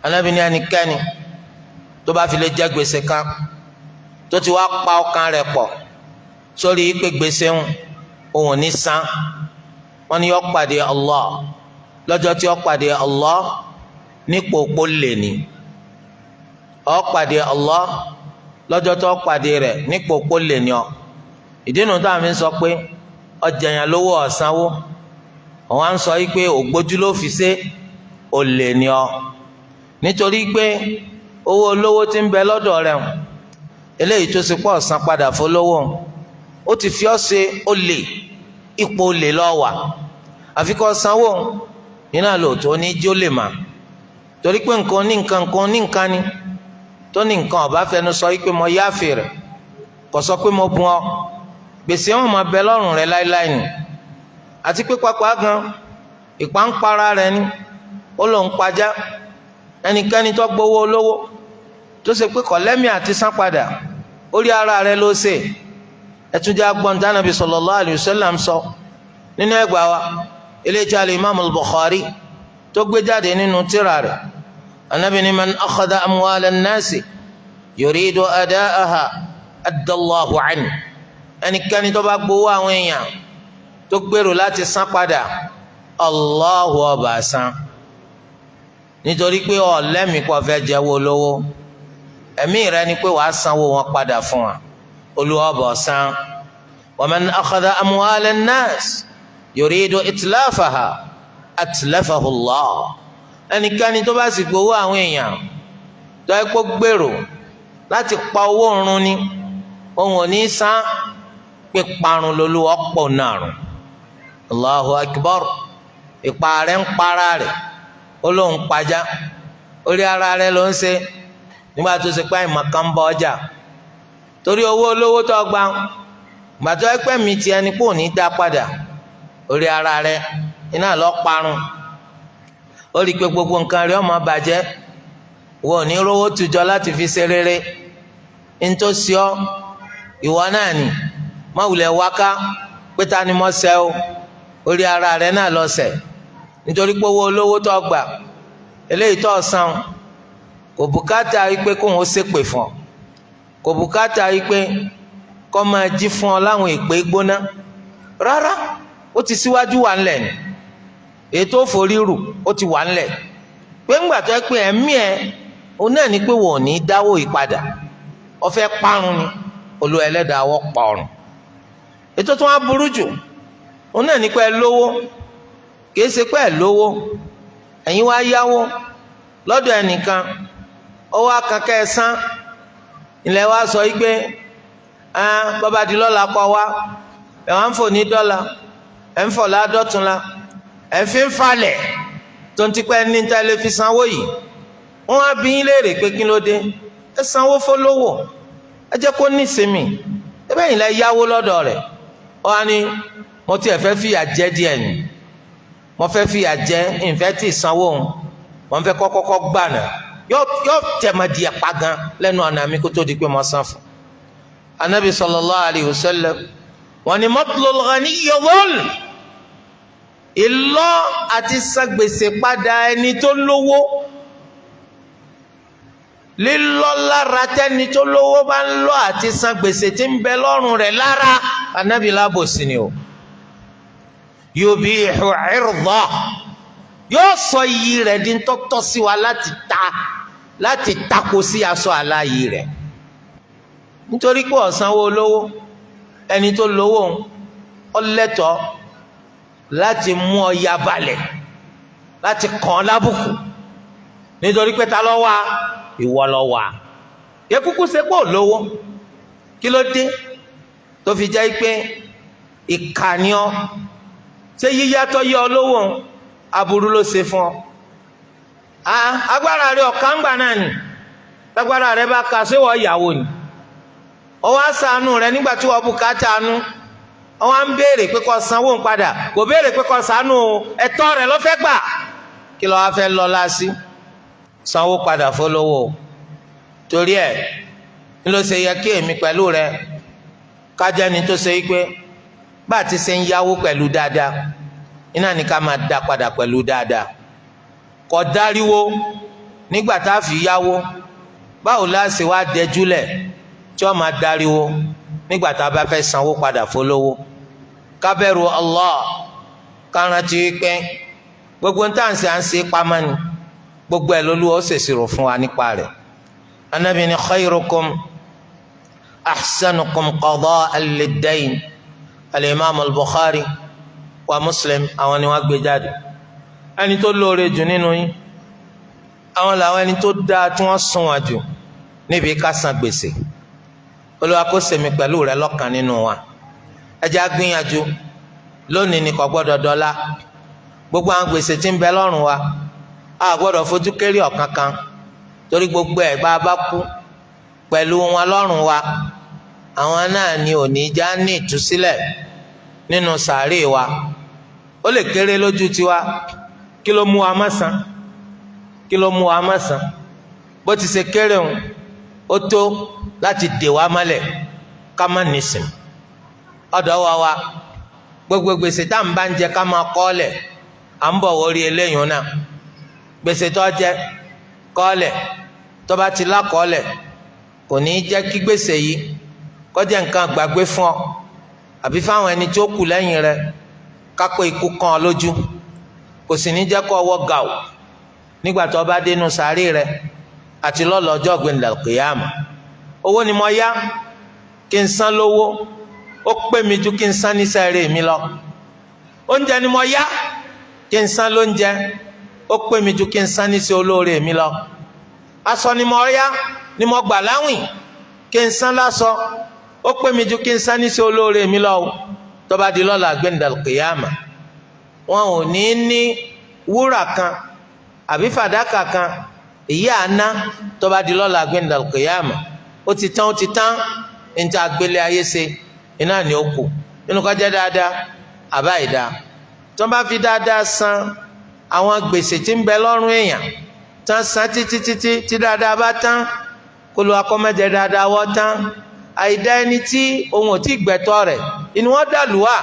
Ànábì ní ẹnikẹ́ni tó bá fi lè jẹ gbèsè kan tó ti wá pa ọkàn rẹ̀ pọ̀ sórí pé gbèsè ń òun ò ní san, wọ́n ní yó pàdé Allah lọ́jọ́ tí ó pàdé Allah nípò òpó lè ní, ó pàdé Allah lọ́jọ́ tó pàdé rẹ̀ nípò òpó lè ní ọ. ìdí nu tó àmì sọ pé ọjà yẹn lówó ọ̀sánwó, àwọn à ń sọ yìí pé ògbójú ló fi ṣe olè ní ọ, nítorí pé owó olówó tí ń bẹ lọ́dọ̀ rẹ̀ eléyìí tó ṣe pọ̀ san padà fọlọ́wọ́ ó ti fi ọ́ ṣe olè, ipò olè ló wà, àfi kó sanwó iná lòótọ́ ní jí ó lè mà, torí pé nǹkan ní nǹkan ní nǹkan ni tó ní nǹkan ọ̀bá fẹnu sọ yìí pé mo yáfẹ́ rẹ̀, kò sọ pé mo bùn ọ́, gbèsè wọn máa bẹ lọ́rùn rẹ̀ láéláé ni. àti pé pápá gan ìpàǹpara rẹ̀ ni ó lòún pajá, ẹnikẹ́ni tó gbowó olówó tó ṣe pé kọ̀lẹ́mì àti san padà orí ara rẹ̀ ló ṣe. ẹtúnjẹ́ agbọ́n tí Ànábì sallallahu alayhi wa sallam sọ nínú ẹgbàá wa eléyìí tí al-Imam al-Bukhari tó gbé jáde nínú tírà rẹ̀. Ànábì ní man akhadha amwala an-nasi yuridu ada'aha adda Allahu anhu, ẹnikẹ́ni tó bá gbowó àwọn èèyàn tó gbèrò láti san padà Allahu ó bá san, nítorí pé ọ̀lẹ́mìí kò fẹ́ jẹ́wọ́ lówó, ẹ̀mí rẹ ni pé wàá sanwó wọn padà fún wa, Olúwa ó bá san. wa man akhadha amwala an-nas yuridu itlafaha atlafahu Allah, ẹnikẹ́ni tó bá sì gbowó àwọn èèyàn tó ẹ kó gbèrò láti pa owó run ni òun ò ní san, pé parun lolúwa pọ̀ náà rùn. Allahu akbar, ìpa rẹ̀ ń para rẹ̀ ó lóun pajá, orí ara rẹ̀ ló ń ṣe, nígbà tó ṣe pé àìmọ̀ kan ń bọ ọjà torí owó olówó tó gbà gbàtọ́ ẹgbẹ́ mi ti ẹni kò ní dá padà, orí ara rẹ̀ iná lọ parun. ó rí i pé gbogbo nǹkan rẹ̀ ó máa bàjẹ́, wọn ò ní rówó tùjọ láti fi ṣe rere, ntòsí ọ ìwọ náà ni má wulẹ̀ wáká pé ta ni mo ṣẹ̀ o, orí ara rẹ̀ náà lọ ṣẹ̀, nítorí pé owó olówó tó gbà eléyìí tó san kò bùkátà wípé kóun ó ṣépè fún ọ, kò bùkátà wípé kó máa jí fún ọ láwọn èpè gbóná, rárá ó ti síwájú wà ńlẹ̀ ni, ètò òfòrírù ó ti wà ńlẹ̀ pé ńgbà tó yẹ pé ẹ̀mí ẹ̀ òun náà ni pé wọn ò ní dáwó ìpadà, ó fẹ́ parun ni Olúwa Ẹlẹ́dàá wọ́ pa ọ̀run. ètò tó wá burú jù òun náà ni pé ẹ lówó, kìí ṣe pé ẹ lówó ẹ̀yin wá yáwó lọ́dọ̀ ẹnìkan owó akankẹ́ ẹ san, ilẹ̀ wa sọ yìí pé bàbá di lọ́la kọ́ wa ẹ̀ wá ń fò ní dọ́là ẹ̀ ń fọ̀ ládọ́túnla ẹ̀ fi ń falẹ̀ tó ń tipẹ́ ní tẹ́lẹ̀ fi sanwó yìí, wọ́n á bí yín léèrè pé kí ló dé, ẹ sanwó fólówó ẹ jẹ́ kó ní ìsinmi, ẹ bẹ́ẹ̀ yìí lẹ yáwó lọ́dọ̀ rẹ̀. ó wá ní mo tiẹ̀ fẹ́ fìyà jẹ díẹ̀ ni, mo fẹ́ fìyà jẹ ìfẹ́ tí ìsanwó òun mo fẹ́ kọ́kọ́ gbà náà, yóò tẹ̀mọ̀ díẹ̀ pa gan lẹ́nu ọ̀nà mi kó tó di pé mo san fún. Anabi sallallahu alayhi wa sallam wọ́n ní matlul ghaniyyi dhulm, ìlọ àti san gbèsè padà ẹni tó lówó, lílọ lára tẹni tó lówó bá ń lọ àti san gbèsè tí ń bẹ lọ́rùn rẹ̀ lára, Anabi lábòsí ni o. yubihu irda, yóò sọ iyì rẹ̀ di tọ́tọ́ sí wa láti tako sí aṣọ àlàyé rẹ̀, nítorí pé ọ̀sánwó olówó ẹni tó lówó ọlẹ́tọ̀ọ́ láti mú ọ ya balẹ̀, láti kàn án lábùkù, nítorí pé ta ló wà, ìwọ ló wà. yẹ kúkú ṣe pé ò lówó, kí ló dé tó fi jẹ́ pé ìkànnì ọ ṣé yíyàtọ̀ yẹ ọ lówó aburú ló ṣe fún ọ. agbára rẹ ọ̀kángbà náà ni, agbára rẹ bá ka ṣé wọ́n ìyàwó ni, ọwọ́ àṣàánú rẹ nígbà tí wọ́n bùkátà nú, ọwọ́ à ń béèrè pé kó sanwó ń padà, kò béèrè pé kó ṣàánú ẹ̀tọ́ rẹ ló fẹ́ gbà, kí ló wá fẹ́ lọ lásì, sanwó padà fọlọ́wọ́. torí ẹ̀ ń lọ ṣe yẹ kí èmi pẹ̀lú rẹ kájá ni tó ṣe pé bá a ti ṣe ń yáwó pẹ̀lú dáadáa iná ní ká máa dá padà pẹ̀lú dáadáa. kò dáríwó nígbà tá a fi yáwó báwo la ṣe wá dẹjúlẹ̀ tí wọ́n máa dáríwó nígbà tá a bá fẹ́ sanwó padà fólówó. ká bẹ̀rù Allah ká rántí pé gbogbo ń tà ń ṣe pamọ́ ni gbogbo ẹ̀ lÓlúwa ó ṣèṣirò fún wa nípa rẹ̀. Ànábì ní khayrukum ahsanukum qada'an lid-dayn. Al-Imam al-Bukhari wa Muslim àwọn ni wọ́n gbé jáde. ẹni tó lóore jù nínú yín àwọn làwọn ẹni tó dáa tí wọ́n sunwọ̀n jù níbi ká san gbèsè. Olúwa kó ṣèmi pẹ̀lú rẹ lọ́kàn nínú wa. ẹ jẹ́ á gbìyànjú lónìí ni kò gbọ́dọ̀ dọ́là. gbogbo àwọn gbèsè tí ń bẹ lọ́rùn wa a gbọ́dọ̀ fojú kéré ọ̀kankan torí gbogbo ẹ̀ bá a bá kú pẹ̀lú wọn lọ́rùn wa àwọn náà ni òní já ní ìtúsílẹ̀ nínú sàárè wa. ó lè kéré lójú tiwa kí ló mú wa má san kí ló mú wa má san bó ti ṣe kéré òun ó tó láti dè wá mọ́lẹ̀ ká má nísìn. ọ̀dọ̀ wa gbogbo gbèsè tá à ń bá ń jẹ ká máa kọ́ọ̀lẹ̀ à ń bọ̀ wọrí eléyìí náà. gbèsè tó jẹ kọ́ọ̀lẹ̀ tó bá ti lákọ́ọ̀lẹ̀ kò ní í jẹ́ kí gbèsè yìí kó jẹ́ nǹkan gbàgbé fún ọ àbí fáwọn ẹni tó kù lẹ́yìn rẹ kápẹ́ ikú kan ọ lójú. kò sì ní jẹ́ kó ọwọ́ gà ó nígbà tó bá dénú sàárè rẹ àti lọ́lọ́jọ́ gbẹ̀ndà kìyàmù. owó ni mo yá kí n san lówó ó pè mí ju kí n san ní sẹ́ẹ̀rẹ̀ mi lọ. oúnjẹ ni mo yá kí n san lóúnjẹ ó pè mí ju kí n san ní sí olóore mi lọ. aṣọ ni mo yá ni mo gbà láwìn kí n san láṣọ ó pè mí ju kí n san ní sí olóore mi lọ. tó bá di lọ́la gbẹ̀ndà kìyàmù wọn ò ní wúrà kan àbí fàdákà kan èyí àná tó bá di lọ́la gbẹ̀ndà kìyàmù ó ti tán níta gbélé ayé ṣe iná ni ó kù nínú kó jẹ́ dáadáa àbá ìdá. tó bá fi dáadáa san àwọn gbèsè tí ń bẹ lọ́rùn èèyàn tán san títí tí dáadáa bá tán kó ló akọ́mẹ́jẹ dáadáa wọ́ tán àìdá ẹni tí òun ò tí gbẹ̀tọ́ rẹ̀ inú wọn dàlúwà.